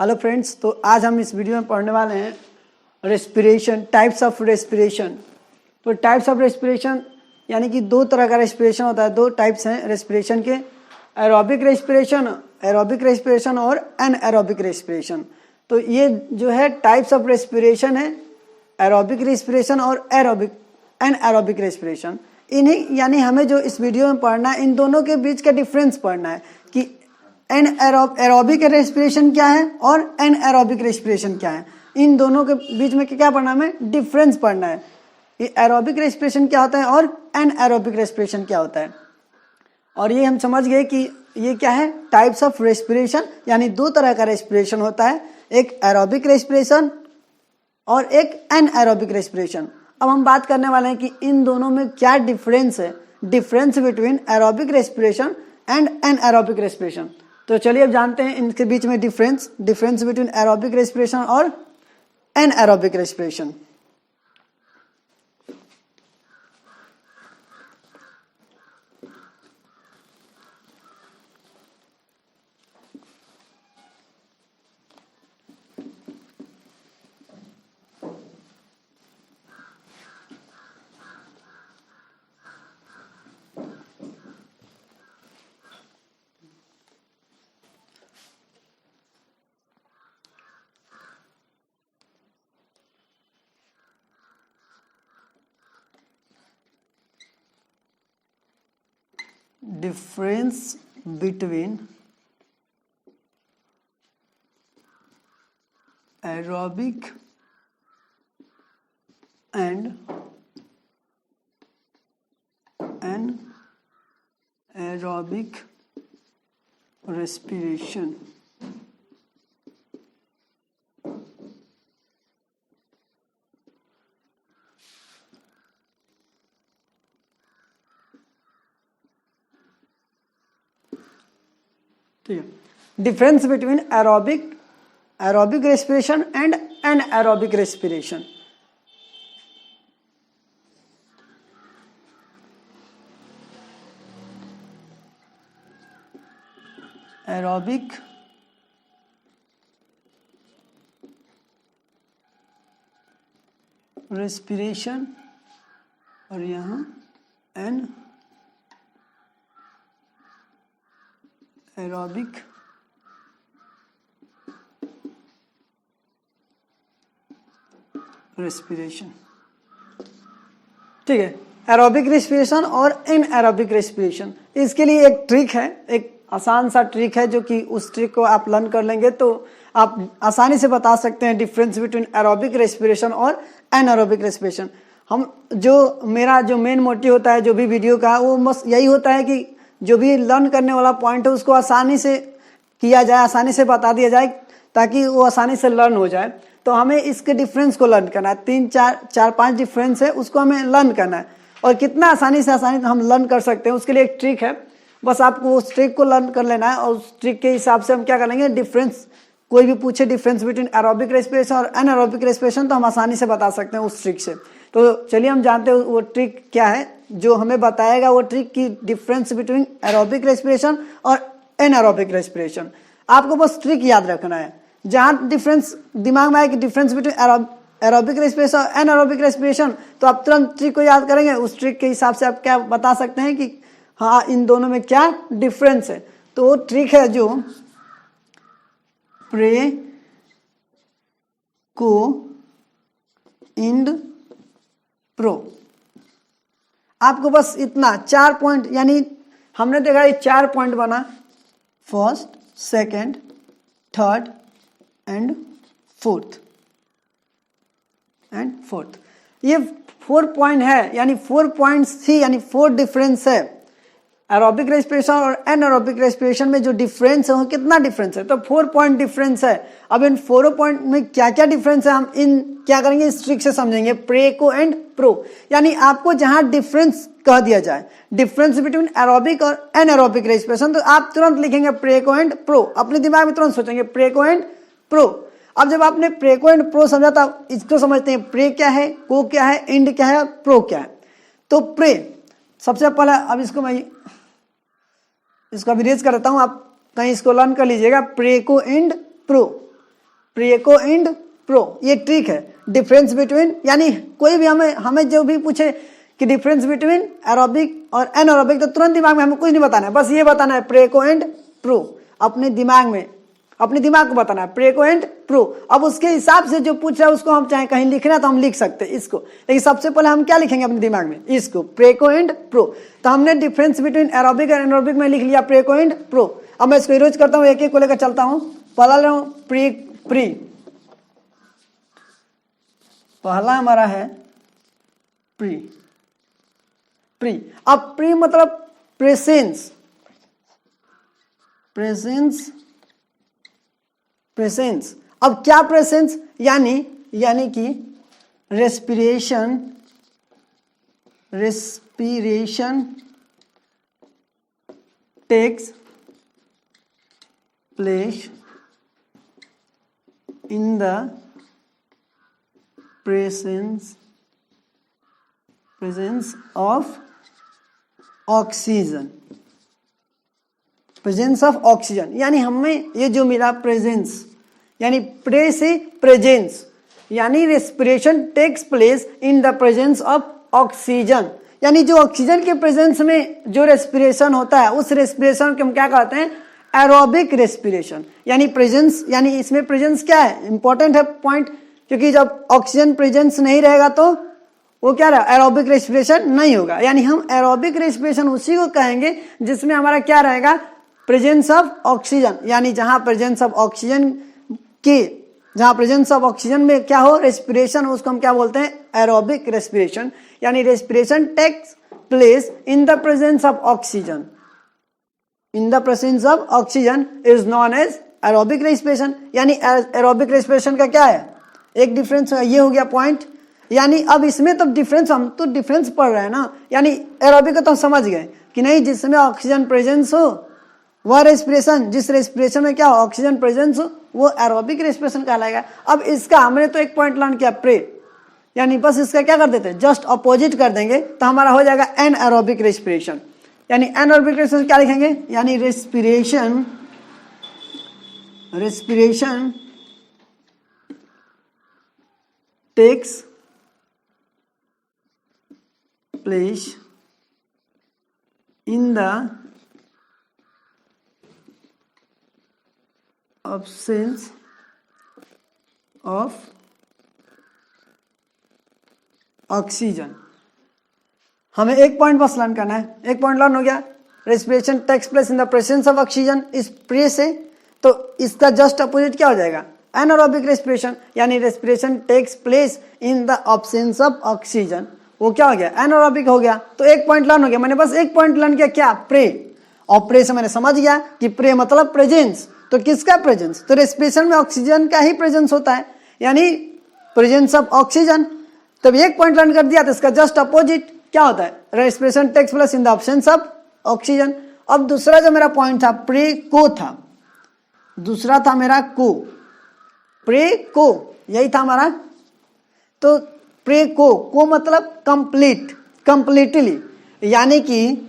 Hello friends, तो आज हम इस वीडियो में पढ़ने वाले हैं रेस्पिरेशन, टाइप्स ऑफ रेस्पिरेशन। तो टाइप्स ऑफ रेस्पिरेशन यानी कि दो तरह का रेस्पिरेशन होता है। दो टाइप्स हैं रेस्पिरेशन के, एरोबिक रेस्पिरेशन और एनएरोबिक रेस्पिरेशन। तो ये जो है टाइप्स ऑफ रेस्पिरेशन है, एरोबिक रेस्पिरेशन और एनएरोबिक रेस्पिरेशन। इन्हीं यानी हमें जो इस वीडियो में पढ़ना है, इन दोनों के बीच का डिफरेंस पढ़ना है कि एरोबिक रेस्पिरेशन क्या है और एनएरोबिक रेस्पिरेशन क्या है। इन दोनों के बीच में क्या पढ़ना है, हमें डिफरेंस पढ़ना है। ये एरोबिक रेस्पिरेशन क्या होता है और एनएरोबिक रेस्पिरेशन क्या होता है। और ये हम समझ गए कि ये क्या है, टाइप्स ऑफ रेस्पिरेशन, यानी दो तरह का रेस्पिरेशन होता है, एक एरोबिक रेस्पिरेशन और एक एनएरोबिक रेस्पिरेशन। अब हम बात करने वाले हैं कि इन दोनों में क्या डिफरेंस है, difference between aerobic respiration and anaerobic respiration. तो चलिए अब जानते हैं इनके बीच में डिफरेंस बिटवीन एरोबिक रेस्पिरेशन और anaerobic respiration. Difference between aerobic and anaerobic respiration। ठीक है, difference between aerobic respiration and anaerobic respiration. Aerobic respiration और यहाँ एन एरोबिक रेस्पिरेशन। ठीक है, एरोबिक रेस्पिरेशन और एनएरोबिक रेस्पिरेशन। इसके लिए एक ट्रिक है, एक आसान सा ट्रिक है, जो कि उस ट्रिक को आप लर्न कर लेंगे तो आप आसानी से बता सकते हैं डिफरेंस बिटवीन एरोबिक रेस्पिरेशन और एनएरोबिक रेस्पिरेशन। मेरा जो मेन मोटिव होता है जो भी वीडियो का, वो बस यही होता है कि जो भी लर्न करने वाला पॉइंट है उसको आसानी से किया जाए, आसानी से बता दिया जाए, ताकि वो आसानी से लर्न हो जाए। तो हमें इसके डिफरेंस को लर्न करना है, 3-4-5 डिफरेंस है, उसको हमें लर्न करना है। और कितना आसानी से हम लर्न कर सकते हैं, उसके लिए एक ट्रिक है। बस आपको उस ट्रिक को लर्न कर लेना है और उस ट्रिक के हिसाब से हम क्या करेंगे, डिफरेंस कोई भी पूछे डिफरेंस बिटवीन एरोबिक रेस्पिरेशन और एनएरोबिक रेस्पिरेशन, तो हम आसानी से बता सकते हैं उस ट्रिक से। तो चलिए हम जानते हैं वो ट्रिक क्या है जो हमें बताएगा वो ट्रिक की डिफरेंस बिटवीन एरोबिक रेस्पिरेशन और एनएरोबिक रेस्पिरेशन। आपको बस ट्रिक याद रखना है। जहाँ डिफरेंस दिमाग में आए कि डिफरेंस बिटवीन एरोबिक रेस्पिरेशन और एनएरोबिक रेस्पिरेशन, तो आप तुरंत ट्रिक को याद करेंगे। उस ट्रिक के हिसाब से आप क्या बता सकते हैं कि हाँ, इन दोनों में क्या डिफरेंस है। तो वो ट्रिक है जो प्रे को इंड प्रो। आपको बस इतना 4 पॉइंट, यानी हमने देखा ये 4 पॉइंट बना, first, second, third and fourth ये 4 पॉइंट है, यानी 4 पॉइंट्स थी, यानी 4 डिफरेंस है। एरोबिक रेस्पिरेशन और एनएरोबिक रेस्पिरेशन में जो डिफरेंस है वो कितना डिफरेंस है, तो 4 पॉइंट डिफरेंस है। अब इन 4 पॉइंट में क्या क्या डिफरेंस है, हम इन क्या करेंगे, इस ट्रिक से समझेंगे, प्रेको एंड प्रो। यानी आपको जहां डिफरेंस कह दिया जाए, डिफरेंस बिटवीन एरोबिक और एनएरोबिक रेस्पिरेशन, तो आप तुरंत लिखेंगे प्रेको एंड प्रो। अपने दिमाग में तुरंत सोचेंगे प्रेको एंड प्रो। अब जब आपने प्रेको एंड प्रो समझा, तो इसको समझते हैं, प्रे क्या है, को क्या है, एंड क्या है, प्रो क्या है। तो प्रे सबसे पहले, अब इसको मैं इसको अभी रेज करता हूं, आप कहीं इसको लर्न कर लीजिएगा, प्रेको एंड प्रो। प्रेको एंड प्रो, ये ट्रिक है। डिफरेंस बिटवीन, यानी कोई भी हमें जो भी पूछे कि डिफरेंस बिटवीन एरोबिक और एनारोबिक, तो तुरंत दिमाग में हमें कुछ नहीं बताना है, बस ये बताना है प्रेको एंड प्रो। अपने दिमाग को बताना है प्रेको एंड प्रो। अब उसके हिसाब से जो पूछ रहा है उसको हम चाहे कहीं लिखना है तो हम लिख सकते हैं इसको, लेकिन सबसे पहले हम क्या लिखेंगे अपने दिमाग में, इसको प्रेको एंड प्रो। तो हमने डिफरेंस बिटवीन एरोबिक और एनारोबिक में लिख लिया प्रेको एंड प्रो। अब मैं इसको इरोज करता हूँ, एक एक को लेकर चलता हूँ। पहला ले रहा हूँ पहला हमारा है प्री। अब प्री मतलब प्रेजेंस, अब क्या प्रेजेंस, यानी कि respiration takes place in the presence of oxygen. Presence of oxygen यानी हमें ये जो मिला प्रेजेंस, यानी प्रे से प्रेजेंस, यानी respiration takes place in the presence of oxygen, यानी जो ऑक्सीजन के प्रेजेंस में जो रेस्पिरेशन होता है उस रेस्पिरेशन को हम क्या कहते हैं, एरोबिक रेस्पिरेशन। यानी प्रेजेंस, यानी इसमें प्रेजेंस क्या है, इंपॉर्टेंट है पॉइंट, क्योंकि जब ऑक्सीजन प्रेजेंस नहीं रहेगा तो वो क्या रहा, एरोबिक रेस्पिरेशन नहीं होगा। यानी हम एरोबिक रेस्पिरेशन उसी को कहेंगे जिसमें हमारा क्या रहेगा, प्रेजेंस ऑफ ऑक्सीजन, यानी जहां प्रेजेंस ऑफ ऑक्सीजन में क्या हो रेस्पिरेशन, उसको हम क्या बोलते हैं, एरोबिक रेस्पिरेशन। यानी respiration takes place in the presence of oxygen, in the presence of oxygen is known as aerobic respiration. यानी एरोबिक रेस्पिरेशन का क्या है, एक डिफरेंस ये हो गया पॉइंट। यानी अब इसमें तो डिफरेंस, हम तो डिफरेंस पढ़ रहे हैं ना, यानी एरोबिक को तो हम समझ गए कि नहीं, जिसमें ऑक्सीजन प्रेजेंस हो वह रेस्पिरेशन, जिस रेस्पिरेशन में क्या हो ऑक्सीजन प्रेजेंस हो वो एरोबिक रेस्पिरेशन कहलाएगा। अब इसका हमने तो एक पॉइंट लर्न किया प्रे, यानी बस इसका क्या कर देते हैं, जस्ट अपोजिट कर देंगे तो हमारा हो जाएगा एन एरोबिक रेस्पिरेशन। यानी एनारोबिक रेस्पिरेशन क्या लिखेंगे, यानी respiration takes place in the absence of oxygen. हमें एक पॉइंट बस लर्न करना है, एक पॉइंट लर्न हो गया, respiration takes place in the presence of oxygen इस प्रे से, तो इसका जस्ट अपोजिट क्या हो जाएगा, एनारोबिक रेस्पिरेशन। यानी respiration takes place in the absence of oxygen, वो क्या हो गया, एनारोबिक हो गया। तो एक पॉइंट लर्न हो गया, मैंने बस एक पॉइंट लर्न किया क्या, प्रे। और प्रे से मैंने समझ गया कि प्रे मतलब प्रेजेंस, तो किसका प्रेजेंस, तो रेस्पिरेशन में ऑक्सीजन का ही प्रेजेंस होता है, यानी प्रेजेंस ऑफ ऑक्सीजन। तब एक पॉइंट लर्न कर दिया तो इसका जस्ट अपोजिट क्या होता है, respiration takes place in the absence of oxygen. अब दूसरा जो मेरा पॉइंट था प्रे को था, दूसरा था मेरा प्रे को, यही था हमारा। तो प्रे को मतलब कंप्लीटली, यानी कि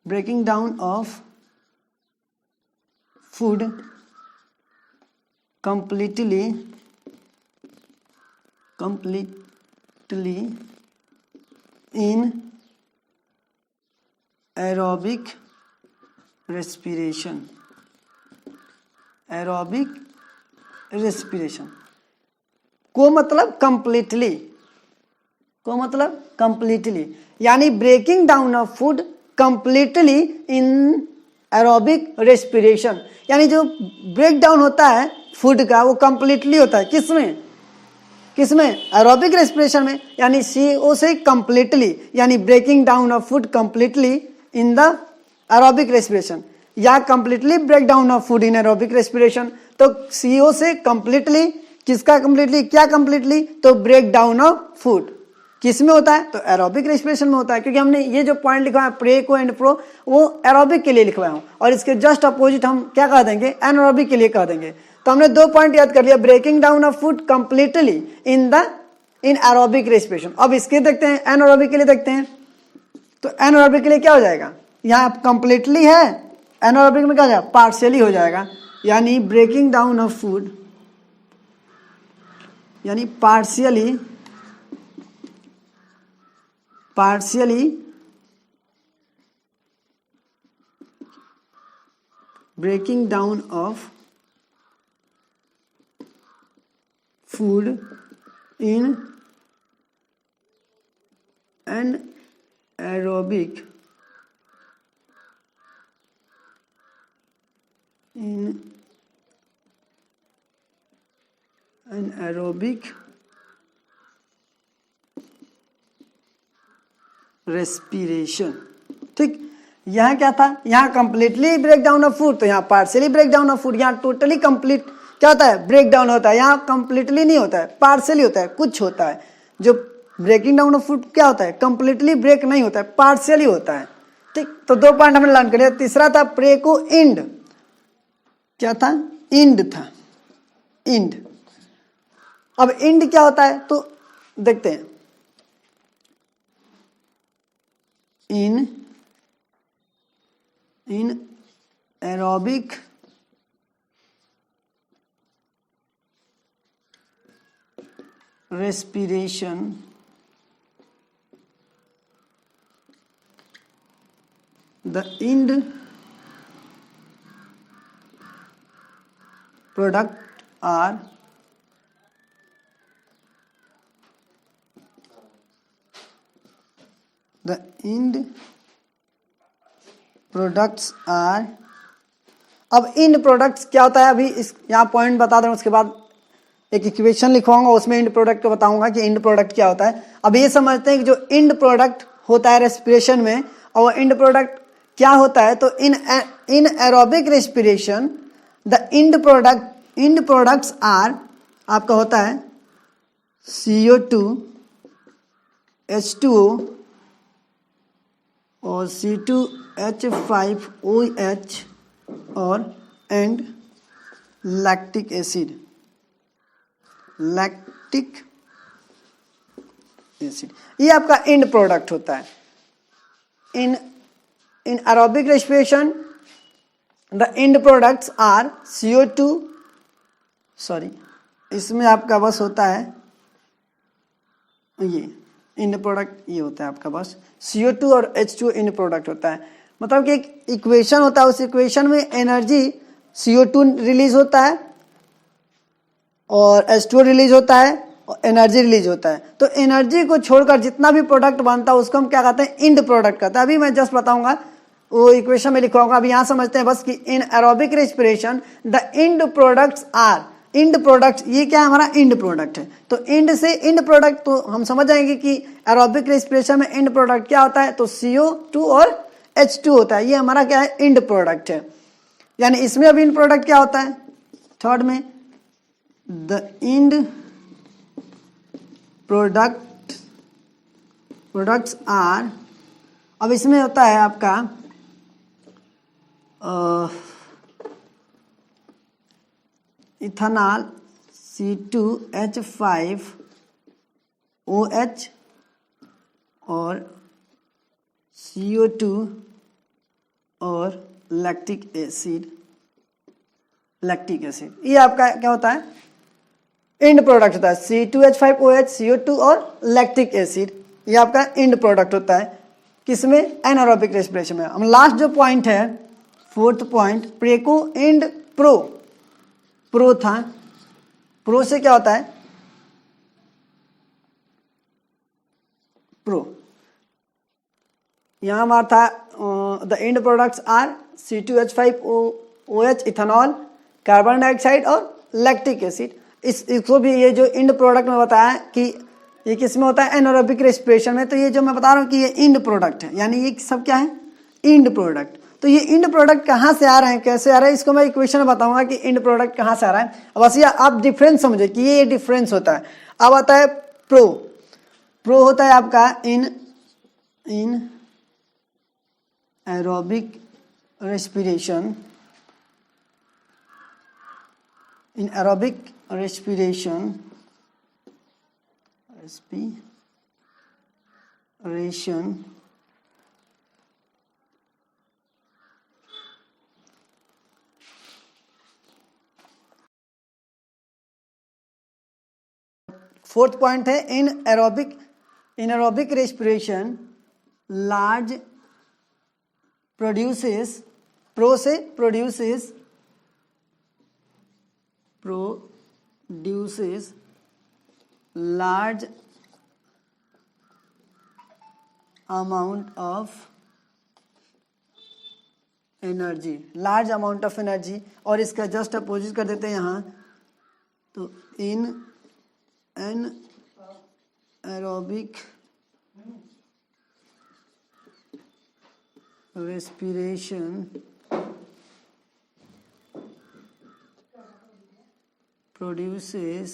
breaking down of food completely in aerobic respiration। को मतलब कंप्लीटली, यानी breaking down of food completely in aerobic respiration. यानी जो ब्रेक डाउन होता है फूड का वो कंप्लीटली होता है, किसमें एरोबिक रेस्पिरेशन में। यानी CO से कंप्लीटली, यानी breaking down of food completely in the aerobic respiration, या completely break down of food in aerobic respiration. तो CO से कंप्लीटली, किसका कंप्लीटली, क्या कंप्लीटली, तो ब्रेक डाउन ऑफ फूड किस में होता है, तो एरोबिक रेस्पिरेशन में होता है। क्योंकि हमने ये जो पॉइंट लिखा है प्रे को एंड प्रो, वो एरोबिक के लिए लिखवाया हूं, और इसके जस्ट अपोजिट हम क्या कह देंगे, एनारोबिक के लिए कह देंगे। तो हमने दो पॉइंट याद कर लिया, breaking down of food completely in the in aerobic respiration. अब इसके देखते हैं, एनारोबिक के लिए देखते हैं। तो एनारोबिक के लिए क्या हो जाएगा, यहाँ कंप्लीटली है, एनारोबिक में क्या हो जाएगा, पार्शियली हो जाएगा, यानी ब्रेकिंग डाउन ऑफ फूड, यानी partially breaking down of food in anaerobic respiration. ठीक, यहाँ क्या था, यहाँ completely break down of food, तो यहाँ partially break down of food, यहाँ टोटली कंप्लीट क्या होता है, ब्रेक डाउन होता है, यहाँ कंप्लीटली नहीं होता है, पार्शियली होता है, कुछ होता है। जो ब्रेकिंग डाउन ऑफ फूड क्या होता है, कंप्लीटली ब्रेक नहीं होता है, पार्शियली होता है। ठीक, तो 2 पॉइंट हमने लर्न कर। तीसरा था प्रेको इंड, क्या था, इंड था, इंड। अब इंड क्या होता है तो देखते हैं, in aerobic respiration the end product are the end products are। अब end products क्या होता है, अभी इस यहाँ पॉइंट बता दें, उसके बाद एक इक्वेशन लिखवाऊंगा, उसमें इंड प्रोडक्ट को बताऊंगा कि इंड प्रोडक्ट क्या होता है। अब ये समझते हैं कि जो इंड प्रोडक्ट होता है रेस्पिरेशन में, और इंड प्रोडक्ट क्या होता है, तो in aerobic respiration the end products are, आपका होता है CO2, H2O और C2H5OH और एंड लैक्टिक एसिड, ये आपका एंड प्रोडक्ट होता है। In aerobic respiration the end products are CO2, sorry इसमें आपका बस होता है ये एंड प्रोडक्ट, ये होता है आपका बस CO2 और H2 एंड प्रोडक्ट होता है। मतलब कि एक इक्वेशन होता है, उस इक्वेशन में एनर्जी CO2 रिलीज होता है और H2 रिलीज होता है और एनर्जी रिलीज होता है। तो एनर्जी को छोड़कर जितना भी प्रोडक्ट बनता है उसको हम क्या कहते हैं, इंड प्रोडक्ट कहते हैं। अभी मैं जस्ट बताऊंगा, वो इक्वेशन में लिखवाऊंगा। अभी यहाँ समझते हैं बस कि in aerobic respiration the end products are, end product ये क्या है, हमारा इंड प्रोडक्ट है। तो इंड से इंड प्रोडक्ट, तो हम समझ जाएंगे कि एरोबिक रेस्पिरेशन में इंड प्रोडक्ट क्या होता है, तो CO2 और H2 होता है, ये हमारा क्या है, इंड प्रोडक्ट है। यानी इसमें अभी इंड प्रोडक्ट क्या होता है, थर्ड में द इंड प्रोडक्ट्स आर, अब इसमें होता है आपका इथेनॉल C2H5OH और CO2 और लैक्टिक एसिड, ये आपका क्या होता है, इंड प्रोडक्ट होता है। C2H5OH, CO2 और लैक्टिक एसिड, ये आपका इंड प्रोडक्ट होता है किसमें, एनारोबिक रेस्पिरेशन में। हम लास्ट जो पॉइंट है, फोर्थ पॉइंट, प्रेको एंड प्रो था। प्रो से क्या होता है, प्रो यहां हमारा था the end products are C2H5OH ethanol, carbon dioxide और लैक्टिक एसिड। इसको भी ये जो इंड प्रोडक्ट में बताया कि ये किस में होता है, एनारोबिक रेस्पिरेशन में। तो ये जो मैं बता रहा हूँ कि ये इंड प्रोडक्ट है, यानी ये सब क्या है, इंड प्रोडक्ट। तो ये इंड प्रोडक्ट कहाँ से आ रहे हैं, कैसे आ रहे हैं, इसको मैं इक्वेशन में बताऊंगा कि इंड प्रोडक्ट कहाँ से आ रहा है। अब बस ये आप डिफरेंस समझे कि ये डिफरेंस होता है। अब आता है प्रो होता है आपका in aerobic respiration, in aerobic respiration respiration fourth point है in aerobic respiration large produces large amount of energy और इसका जस्ट अपोजिट कर देते हैं यहाँ, तो in aerobic respiration produces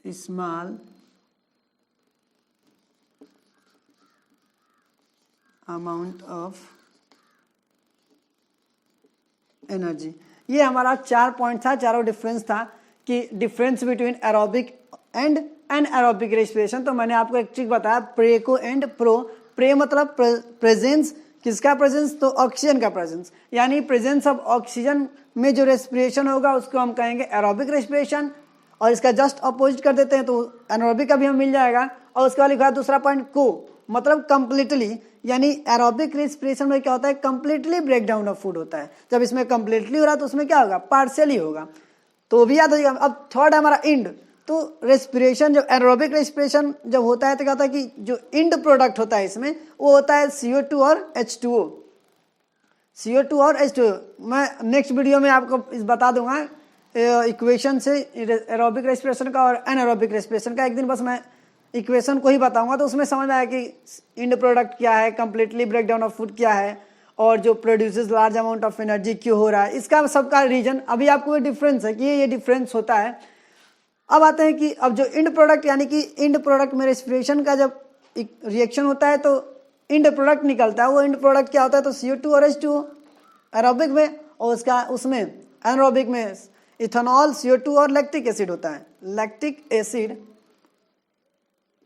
small amount of energy. ये हमारा 4 पॉइंट था, चारों डिफरेंस था कि difference between aerobic and anaerobic respiration. तो मैंने आपको एक ट्रिक बताया प्रे को एंड प्रो। प्रे मतलब प्रेजेंस, किसका प्रेजेंस? तो ऑक्सीजन का प्रेजेंस, यानी प्रेजेंस ऑफ ऑक्सीजन में जो रेस्पिरेशन होगा उसको हम कहेंगे एरोबिक रेस्पिरेशन, और इसका जस्ट अपोजिट कर देते हैं तो एनारोबिक का भी हमें मिल जाएगा। और उसके बाद लिखा है दूसरा पॉइंट को, मतलब कंप्लीटली, यानी एरोबिक रेस्पिरेशन में क्या होता है? Completely break down of food होता है। जब इसमें कंप्लीटली हो रहा है तो उसमें क्या होगा? पार्शियली होगा। तो भी याद हो जाएगा। अब थर्ड हमारा इंड, तो रेस्पिरेशन जब एरोबिक रेस्पिरेशन जब होता है तो क्या होता है कि जो इंड प्रोडक्ट होता है इसमें वो होता है CO2 और H2O। CO2 और H2O मैं नेक्स्ट वीडियो में आपको बता दूंगा इक्वेशन से एरोबिक रेस्पिरेशन का और एनारोबिक रेस्पिरेशन का। एक दिन बस मैं इक्वेशन को ही बताऊंगा तो उसमें समझ में आया कि इंड प्रोडक्ट क्या है, कंप्लीटली ब्रेकडाउन ऑफ फूड क्या है, और जो produces large amount of energy क्यों हो रहा है, इसका सबका रीजन अभी आपको ये डिफरेंस है कि ये डिफरेंस होता है। अब आते हैं कि अब जो इंड प्रोडक्ट, यानी कि इंड प्रोडक्ट में रेस्पिरेशन का जब रिएक्शन होता है तो इंड प्रोडक्ट निकलता है। वो इंड प्रोडक्ट क्या होता है? तो CO2 और H2O एरोबिक में, और उसका उसमें एनारोबिक में इथेनॉल, CO2 और लैक्टिक एसिड होता है।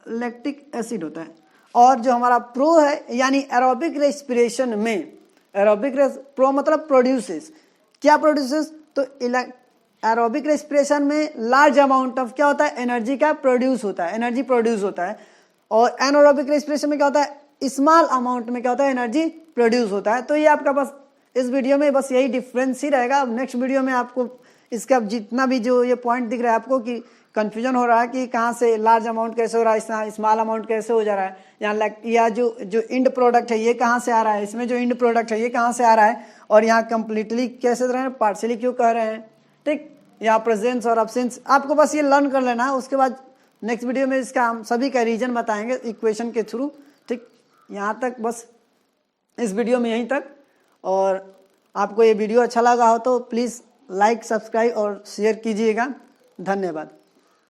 लैक्टिक एसिड होता है। और जो हमारा प्रो है, यानी एरोबिक रेस्पिरेशन में, प्रो मतलब प्रोड्यूसेस, क्या प्रोड्यूसेस? तो एरोबिक रेस्पिरेशन में लार्ज अमाउंट ऑफ क्या होता है? एनर्जी का प्रोड्यूस होता है, एनर्जी प्रोड्यूस होता है। और एनारोबिक रेस्पिरेशन में क्या होता है? स्मॉल अमाउंट में क्या होता है? एनर्जी प्रोड्यूस होता है। तो ये आपका बस इस वीडियो में बस यही डिफरेंस ही रहेगा। अब नेक्स्ट वीडियो में आपको इसका जितना भी जो ये पॉइंट दिख रहा है आपको कि कंफ्यूजन हो रहा है कि कहाँ से लार्ज अमाउंट कैसे हो रहा है, स्मॉल अमाउंट कैसे हो जा रहा है, या जो इंड प्रोडक्ट है ये कहाँ से आ रहा है, इसमें जो इंड प्रोडक्ट है ये कहाँ से आ रहा है, और यहाँ कंप्लीटली कैसे रहे हैं, पार्शियली क्यों कह रहे हैं, ठीक, यहाँ प्रेजेंस और अब्सेंस आपको बस ये लर्न कर लेना है। उसके बाद नेक्स्ट वीडियो में इसका हम सभी का रीजन बताएंगे इक्वेशन के थ्रू, ठीक। यहाँ तक बस इस वीडियो में यहीं तक। और आपको ये वीडियो अच्छा लगा हो तो प्लीज़ लाइक, सब्सक्राइब और शेयर कीजिएगा। धन्यवाद।